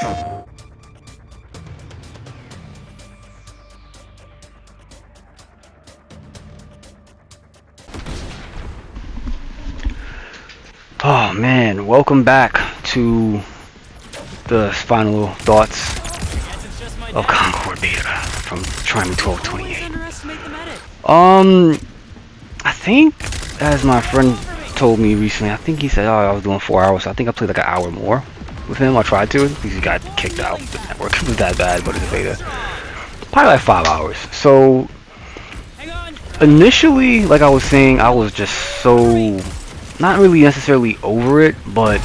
Oh man, welcome back to the final thoughts of Concord Beta from Try Me 1228. I think, as my friend told me recently, I think he said, oh, I was doing 4 hours, so I think I played like an hour more with him. I tried to, because he got kicked out. The network was that bad, but it's a beta. Probably like 5 hours. So, initially, like I was saying, I was just so, not really necessarily over it, but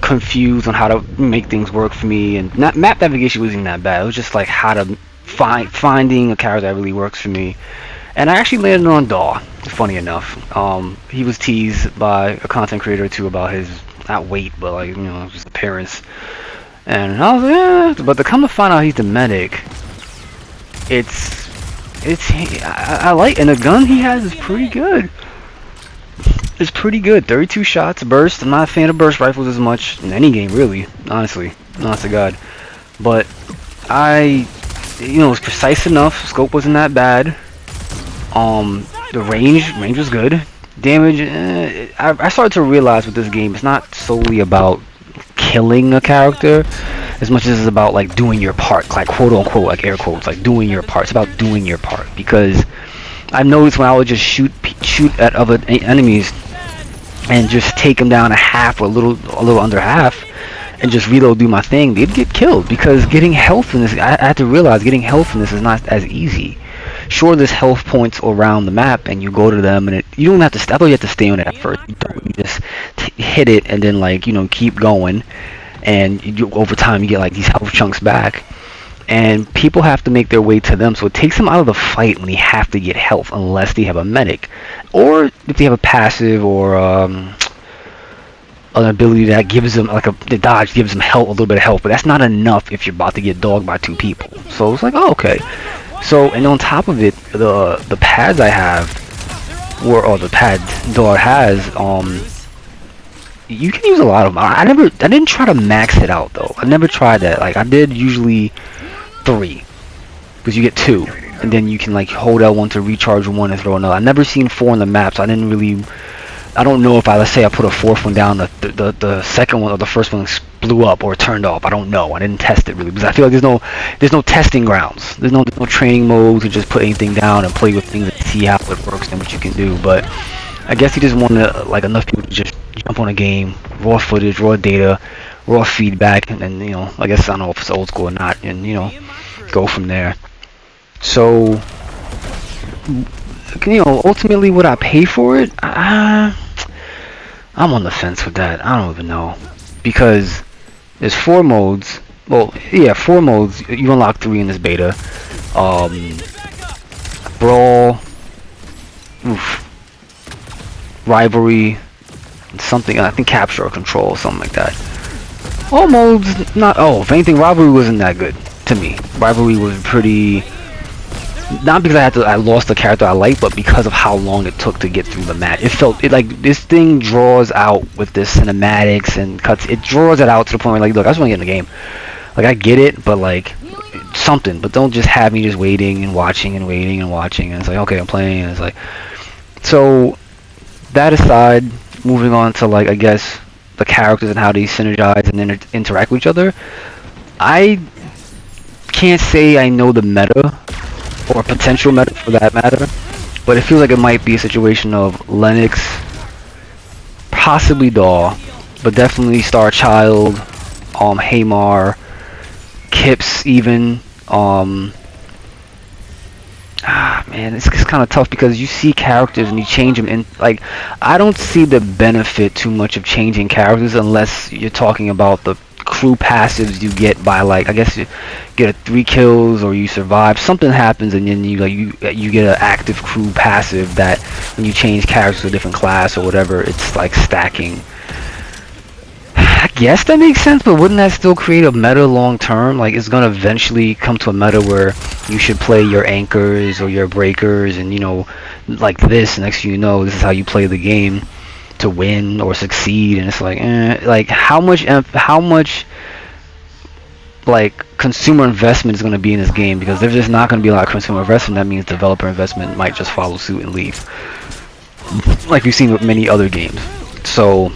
confused on how to make things work for me. And map navigation wasn't that bad. It was just like how to finding a character that really works for me. And I actually landed on Daw, funny enough. He was teased by a content creator too about his, not weight, but like, you know, his appearance. And I was like, eh. But to come to find out he's the medic, I like, and the gun he has is pretty good. It's pretty good. 32 shots, burst. I'm not a fan of burst rifles as much in any game, really. Honestly, honest to God. But it was precise enough. Scope wasn't that bad. The range was good. Damage, I started to realize with this game, it's not solely about killing a character as much as it's about like doing your part, like quote unquote, like air quotes, like doing your part. It's about doing your part, because I've noticed when I would just shoot at other enemies and just take them down a half or a little under half and just reload, do my thing, they'd get killed, because getting health in this, I had to realize getting health in this is not as easy. Sure, there's health points around the map and you go to them, and you don't have to, I thought you have to stay on it at first. You don't, you just hit it and then, like, you know, keep going, and over time you get like these health chunks back. And people have to make their way to them, so it takes them out of the fight when they have to get health, unless they have a medic, or if they have a passive or an ability that gives them, like the dodge gives them health, a little bit of health, but that's not enough if you're about to get dogged by 2 people. So it's like, oh, okay. So, and on top of it, the pads I have, or the pads Dog has, you can use a lot of them. I didn't try to max it out though. I never tried that. Like, I did usually 3, because you get 2, and then you can like hold L1 to recharge 1 and throw another. I never seen 4 in the map, so I don't know if let's say I put a 4th one down, the second one or the first one blew up or turned off. I don't know. I didn't test it really, because I feel like there's no testing grounds. There's no training mode to just put anything down and play with things and see how it works and what you can do. But I guess he just wanted like enough people to just jump on a game, raw footage, raw data, raw feedback, and then, you know, I guess I don't know if it's old school or not, and, you know, go from there. So, you know, ultimately, would I pay for it? I'm on the fence with that. I don't even know, because there's 4 modes. Well, yeah, 4 modes. You unlock 3 in this beta. Brawl, rivalry, something. I think capture or control, something like that. All modes, not. Oh, if anything, rivalry wasn't that good to me. Rivalry was pretty. Not because I lost the character I liked, but because of how long it took to get through the match. It felt like this thing draws out with this cinematics and cuts. It draws it out to the point where, like, look, I just want to get in the game. Like, I get it, but like something. But don't just have me just waiting and watching and waiting and watching. And it's like, okay, I'm playing. And it's like, so that aside, moving on to, like, I guess the characters and how they synergize and interact with each other. I can't say I know the meta, or potential meta for that matter, but it feels like it might be a situation of Lennox, possibly Daw, but definitely Star Child, Haymar, Kips even. Man, it's kind of tough, because you see characters and you change them, and like, I don't see the benefit too much of changing characters unless you're talking about the crew passives you get by, like, I guess you get 3 kills or you survive, something happens, and then you get an active crew passive that when you change characters to a different class or whatever, it's like stacking. I guess that makes sense, but wouldn't that still create a meta long term? Like, it's gonna eventually come to a meta where you should play your anchors or your breakers, and, you know, like this, next thing you know, this is how you play the game to win or succeed. And it's like, like, how much like consumer investment is going to be in this game, because there's just not going to be a lot of consumer investment. That means developer investment might just follow suit and leave, like we've seen with many other games. So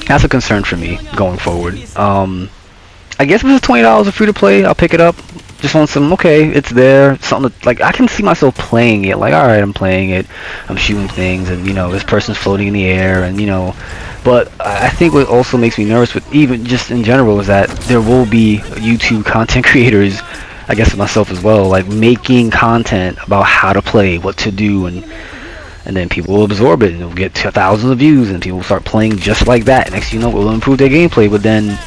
that's a concern for me going forward. I guess if it's $20 of free to play, I'll pick it up. Just want some, okay, it's there, something to, like, I can see myself playing it. Like, alright, I'm playing it, I'm shooting things, and you know, this person's floating in the air, and you know. But I think what also makes me nervous, with even just in general, is that there will be YouTube content creators, I guess myself as well, like making content about how to play, what to do, and then people will absorb it, and it'll get thousands of views, and people will start playing just like that. Next, you know, it will improve their gameplay, but then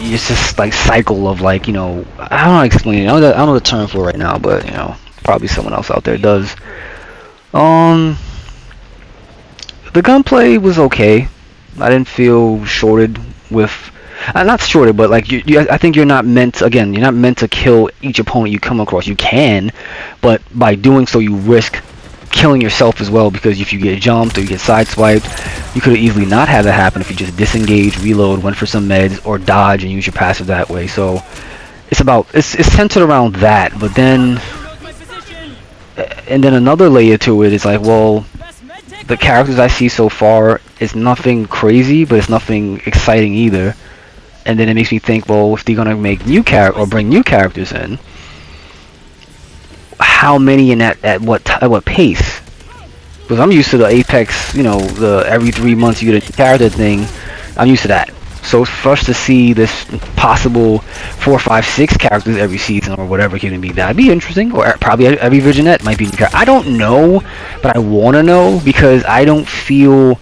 it's just like cycle of, like, you know, I don't know how to explain it. I don't know the term for it right now, but you know, probably someone else out there does. The gunplay was okay. I didn't feel shorted with, not shorted, but like I think you're not meant to, again, you're not meant to kill each opponent you come across. You can, but by doing so, you risk killing yourself as well, because if you get jumped or you get sideswiped, you could easily not have that happen if you just disengage, reload, went for some meds, or dodge and use your passive that way. So it's centered around that. But then, and then another layer to it is like, well, the characters I see so far is nothing crazy, but it's nothing exciting either. And then it makes me think, well, if they're gonna make new or bring new characters in, how many in at what pace? Because I'm used to the Apex, you know, the every 3 months you get a character thing. I'm used to that. So for us to see this possible 4, 5, 6 characters every season or whatever it can be, that'd be interesting. Or probably every Virginette might be. I don't know, but I want to know, because I don't feel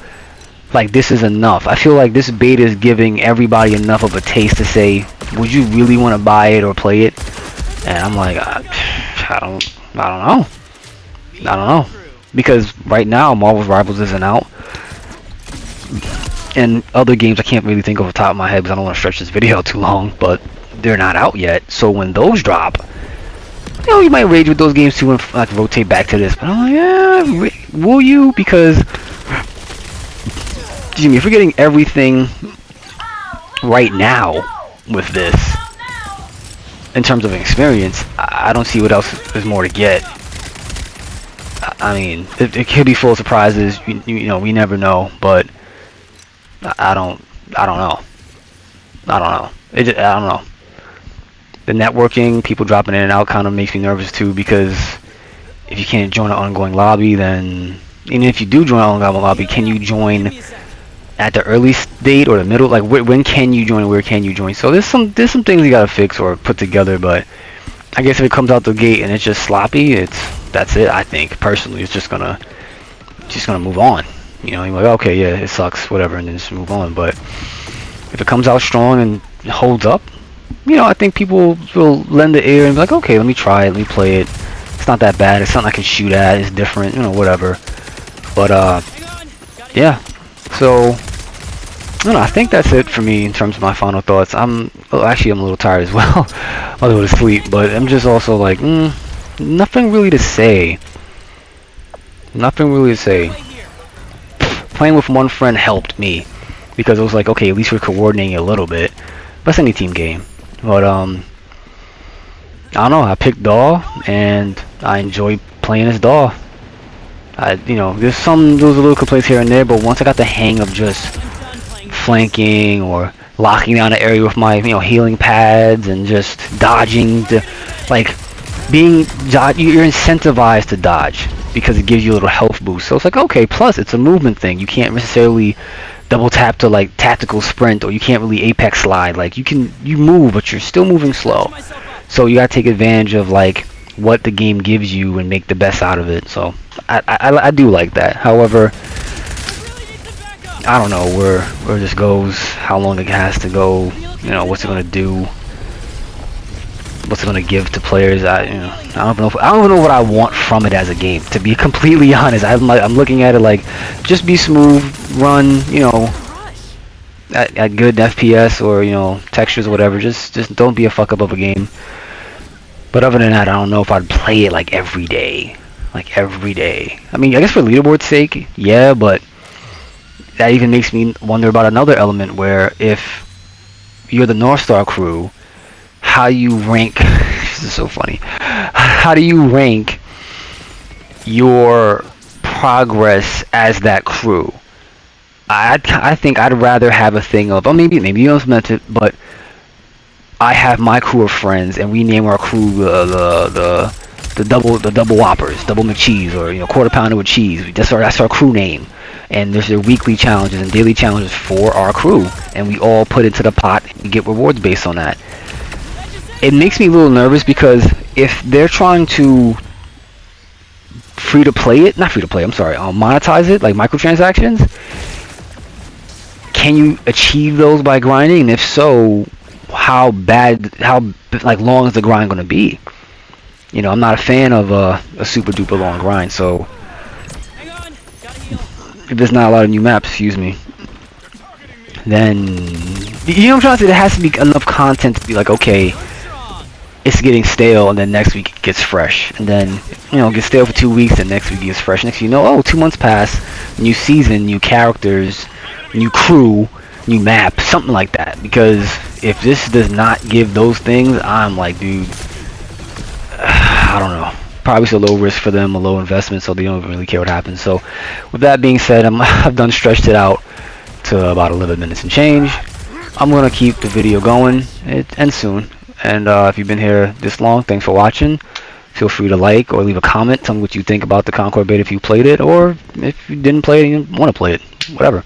like this is enough. I feel like this beta is giving everybody enough of a taste to say, would you really want to buy it or play it? And I'm like, I don't know. Because right now, Marvel's Rivals isn't out. And other games I can't really think off the top of my head, because I don't want to stretch this video out too long, but they're not out yet. So when those drop, you know, you might rage with those games too and like rotate back to this. But I'm like, yeah, will you? Because, Jimmy, if we're getting everything right now with this, in terms of experience, I don't see what else is more to get. I mean, it could be full of surprises. You know, we never know. But I don't know. I don't know. The networking, people dropping in and out, kind of makes me nervous too, because if you can't join an ongoing lobby, then even if you do join an ongoing lobby, can you join at the early date or the middle? Like, when can you join? Where can you join? So there's some things you gotta fix or put together. But I guess if it comes out the gate and it's just sloppy, that's it. I think personally, it's just gonna move on. You know, you're like, okay, yeah, it sucks, whatever, and then just move on. But if it comes out strong and holds up, you know, I think people will lend the ear and be like, okay, let me try it, let me play it. It's not that bad. It's something I can shoot at. It's different, you know, whatever. But yeah. So I don't know, I think that's it for me in terms of my final thoughts. Actually, I'm a little tired as well. I'll go to sleep, but I'm just also like, nothing really to say. Playing with one friend helped me, because it was like, okay, at least we're coordinating a little bit. But it's any team game. But I don't know. I picked Daw, and I enjoy playing as Daw. You know, there's little complaints here and there, but once I got the hang of just flanking or locking down the area with my, you know, healing pads and just dodging, like you're incentivized to dodge because it gives you a little health boost. So it's like, okay, plus it's a movement thing. You can't necessarily double tap to like tactical sprint, or you can't really apex slide. Like you move, but you're still moving slow. So you gotta take advantage of like what the game gives you and make the best out of it. So I do like that. However, I don't know where this goes, how long it has to go, you know, what's it gonna do, what's it gonna give to players. I don't even know what I want from it as a game, to be completely honest. I'm looking at it like, just be smooth, run, you know, at good FPS or, you know, textures or whatever. Just don't be a fuck up of a game. But other than that, I don't know if I'd play it like every day. I mean, I guess for leaderboard's sake, yeah, but that even makes me wonder about another element where if you're the North Star crew how you rank. This is so funny. How do you rank your progress as that crew? I think I'd rather have a thing of, oh, maybe you don't meant it, but I have my crew of friends, and we name our crew the double whoppers, double McCheese, or quarter pounder with cheese. That's our crew name. And there's their weekly challenges and daily challenges for our crew, and we all put into the pot and get rewards based on that. It makes me a little nervous because if they're trying to monetize it, like microtransactions, can you achieve those by grinding? And if so, how long is the grind going to be? I'm not a fan of a super duper long grind, so if there's not a lot of new maps, then what I'm trying to say, there has to be enough content to be like, okay, it's getting stale, and then next week it gets fresh, and then it gets stale for 2 weeks, and next week it gets fresh. Next thing you know, oh, 2 months pass, new season, new characters, new crew, new map, something like that. Because if this does not give those things, I'm like, dude, I don't know. Probably it's a low risk for them, a low investment, so they don't really care what happens. So with that being said, I've done stretched it out to about 11 minutes and change. I'm gonna keep the video going. It ends soon. And if you've been here this long, thanks for watching. Feel free to like or leave a comment. Tell me what you think about the Concord Beta if you played it, or if you didn't play it and you want to play it. Whatever.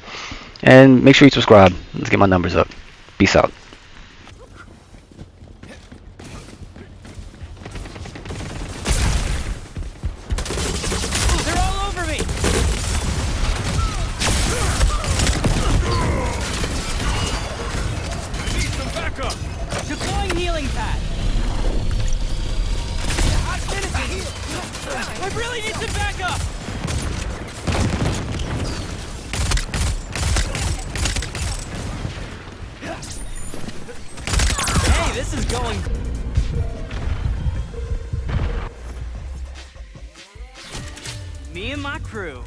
And make sure you subscribe. Let's get my numbers up. Peace out. They're all over me! Need some backup! Deploying healing pad! I really need some backup! Hey, this is going... Me and my crew.